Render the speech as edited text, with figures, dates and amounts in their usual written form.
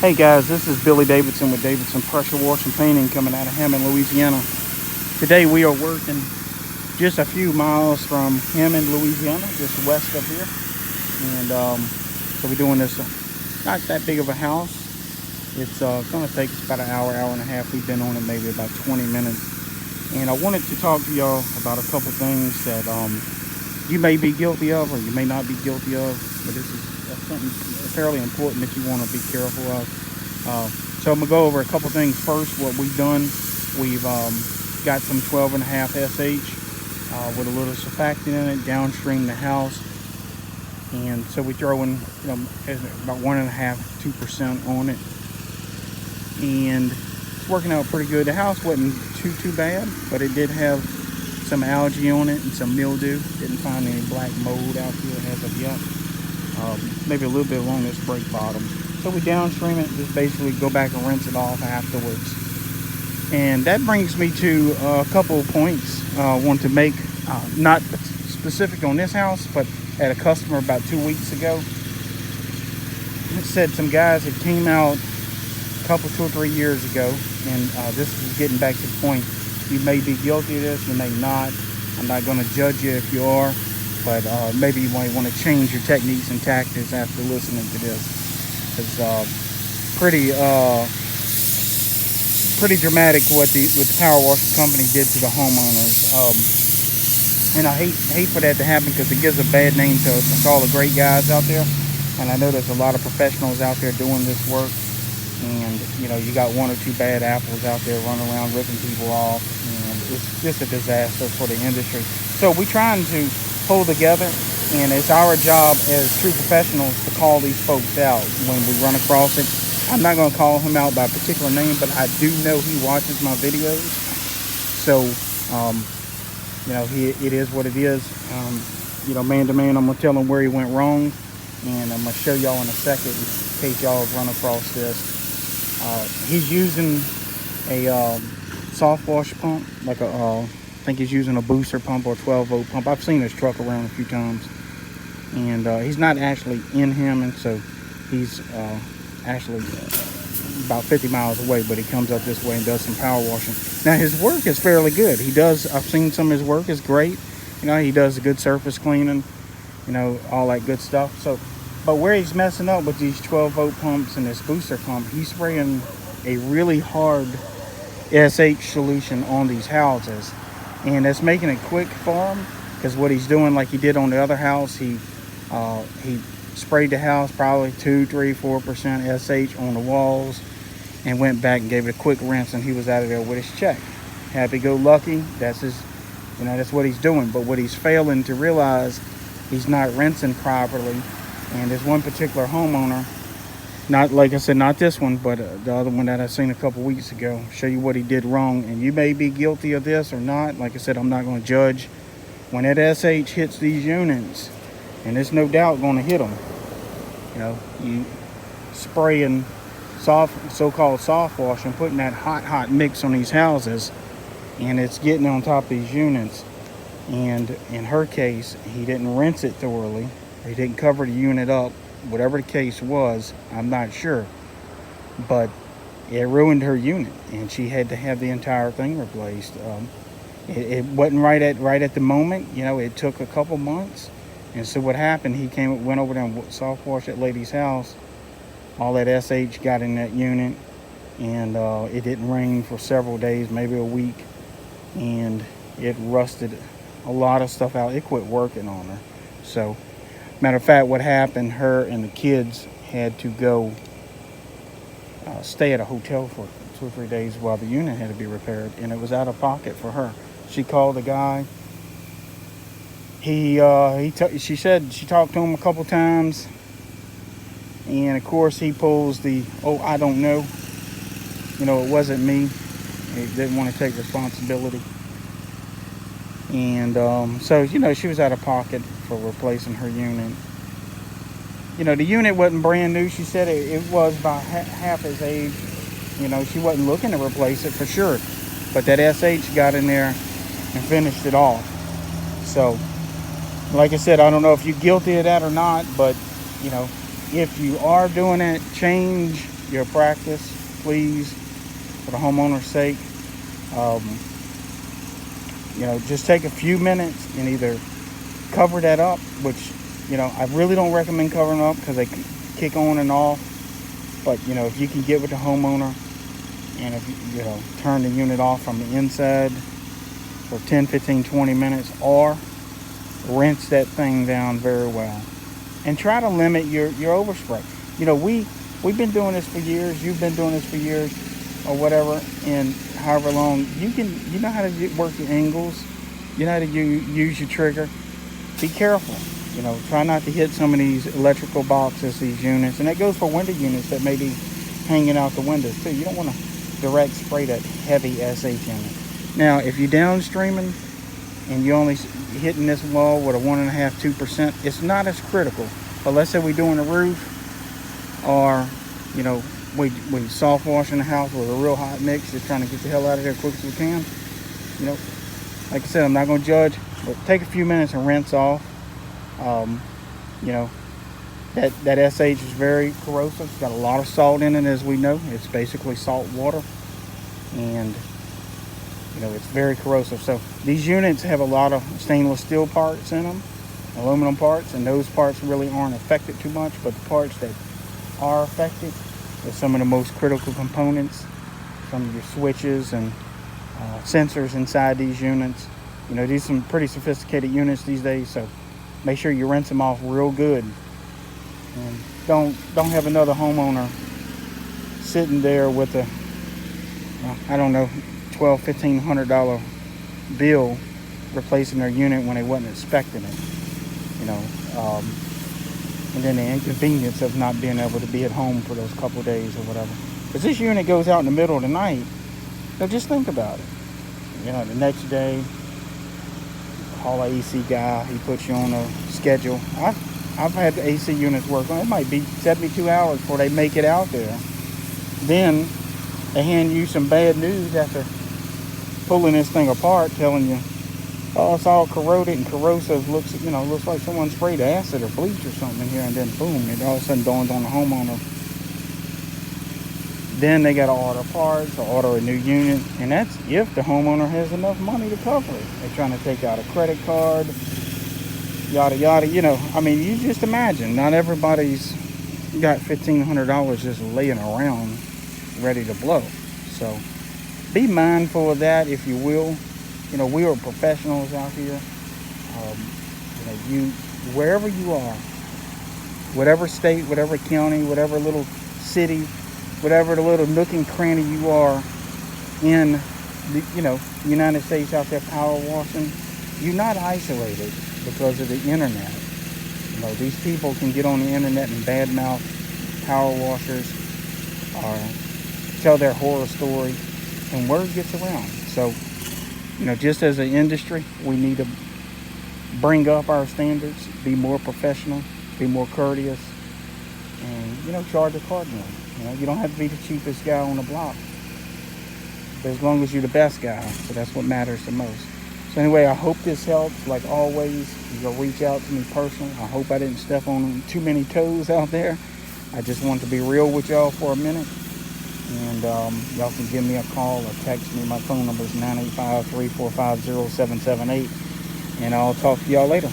Hey guys, this is Billy Davidson with Davidson Pressure Wash and Painting coming out of Hammond, Louisiana. Today we are working just a few miles from Hammond, Louisiana, just west of here. And so we're doing this, not that big of a house. It's going to take us about an hour, hour and a half. We've been on it maybe about 20 minutes. And I wanted to talk to y'all about a couple things that you may be guilty of or you may not be guilty of. But this is something fairly important that you want to be careful of. So I'm going to go over a couple things first. What we've done, we've got some 12.5 SH with a little surfactant in it, downstream the house. And so we throw in about 1.5, 2% on it. And it's working out pretty good. The house wasn't too bad, but it did have some algae on it and some mildew. Didn't find any black mold out here as of yet. Maybe a little bit along this brake bottom. So we downstream it, just basically go back and rinse it off afterwards. And that brings me to a couple of points I want to make, not specific on this house, but at a customer about 2 weeks ago. It said some guys that came out a couple, 2 or 3 years ago, and this is getting back to the point. You may be guilty of this, you may not. I'm not going to judge you if you are. But maybe you might want to change your techniques and tactics after listening to this. It's pretty dramatic what the power washer company did to the homeowners. And I hate for that to happen because it gives a bad name to all the great guys out there. And I know there's a lot of professionals out there doing this work. And you got 1 or 2 bad apples out there running around ripping people off. And it's just a disaster for the industry. So we're trying to pull together, and it's our job as true professionals to call these folks out when we run across it. I'm not going to call him out by a particular name, but I do know he watches my videos. So, it is what it is. Man to man, I'm going to tell him where he went wrong, and I'm going to show y'all in a second in case y'all run across this. He's using a soft wash pump, like I think he's using a booster pump or a 12-volt pump. I've seen his truck around a few times. And he's not actually in Hammond, so he's actually about 50 miles away, but he comes up this way and does some power washing. Now, his work is fairly good. I've seen some of his work is great. He does good surface cleaning, all that good stuff. So, but where he's messing up with these 12-volt pumps and this booster pump, he's spraying a really hard SH solution on these houses. And that's making it quick for him, because what he's doing, like he did on the other house, he sprayed the house probably 2, 3, 4% SH on the walls and went back and gave it a quick rinse, and he was out of there with his check. Happy-go-lucky, that's what he's doing. But what he's failing to realize, he's not rinsing properly. And there's one particular homeowner, not like I said, not this one, but the other one that I seen a couple weeks ago. Show you what he did wrong, and you may be guilty of this or not. Like I said, I'm not going to judge. When that SH hits these units, and it's no doubt going to hit them, you spraying so-called soft wash and putting that hot mix on these houses, and it's getting on top of these units. And in her case, he didn't rinse it thoroughly. He didn't cover the unit up. Whatever the case was, I'm not sure, but it ruined her unit, and she had to have the entire thing replaced. It wasn't right at the moment. It took a couple months, and so what happened? He went over there and soft washed that lady's house. All that SH got in that unit, and it didn't rain for several days, maybe a week, and it rusted a lot of stuff out. It quit working on her. So. Matter of fact, what happened, her and the kids had to go stay at a hotel for 2 or 3 days while the unit had to be repaired, and it was out of pocket for her. She called the guy. She said she talked to him a couple times, and of course he pulls I don't know. It wasn't me. He didn't want to take responsibility. And so she was out of pocket for replacing her unit. The unit wasn't brand new. She said it was about half his age. She wasn't looking to replace it for sure, but that SH got in there and finished it off. So like I said, I don't know if you're guilty of that or not, but if you are doing it, change your practice, please, for the homeowner's sake. Just take a few minutes and either cover that up, which, I really don't recommend covering up because they kick on and off. But, if you can get with the homeowner and if you turn the unit off from the inside for 10, 15, 20 minutes, or rinse that thing down very well. And try to limit your overspray. We've been doing this for years. You've been doing this for years or whatever. And however long, you know how to work your angles. You know how to use your trigger. Be careful. Try not to hit some of these electrical boxes, these units. And that goes for window units that may be hanging out the windows too. You don't want to direct spray that heavy SH in it. Now, if you're downstreaming and you're only hitting this wall with a 1.5–2%, it's not as critical. But let's say we're doing a roof, or we soft washing the house with a real hot mix, just trying to get the hell out of there as quick as we can. Like I said, I'm not going to judge, but take a few minutes and rinse off. That SH is very corrosive. It's got a lot of salt in it, as we know. It's basically salt water, and it's very corrosive. So these units have a lot of stainless steel parts in them, aluminum parts, and those parts really aren't affected too much. But the parts that are affected are some of the most critical components, some of your switches and sensors inside these units. These are some pretty sophisticated units these days, so make sure you rinse them off real good. And don't have another homeowner sitting there with a $1,200–1,500 bill replacing their unit when they wasn't expecting it. And then the inconvenience of not being able to be at home for those couple days or whatever. Because this unit goes out in the middle of the night, so just think about it. The next day, call an AC guy, he puts you on a schedule. I've had AC units work on it. It might be 72 hours before they make it out there. Then they hand you some bad news after pulling this thing apart, telling you, oh, it's all corroded and corrosive. Looks like someone sprayed acid or bleach or something in here, and then boom, it all of a sudden dawns on the homeowner. Then they got to order parts or order a new unit, and that's if the homeowner has enough money to cover it. They're trying to take out a credit card, yada yada. You just imagine. Not everybody's got $1,500 just laying around ready to blow. So be mindful of that, if you will. We are professionals out here. Wherever you are, whatever state, whatever county, whatever little city, whatever the little nook and cranny you are in the United States out there power washing, you're not isolated because of the internet. These people can get on the internet and badmouth power washers or tell their horror story, and word gets around. So just as an industry, we need to bring up our standards, be more professional, be more courteous, and charge accordingly. You don't have to be the cheapest guy on the block, but as long as you're the best guy. So that's what matters the most. So anyway, I hope this helps. Like always, you'll reach out to me personally. I hope I didn't step on too many toes out there. I just want to be real with y'all for a minute. And y'all can give me a call or text me. My phone number is 985-345-0778. And I'll talk to y'all later.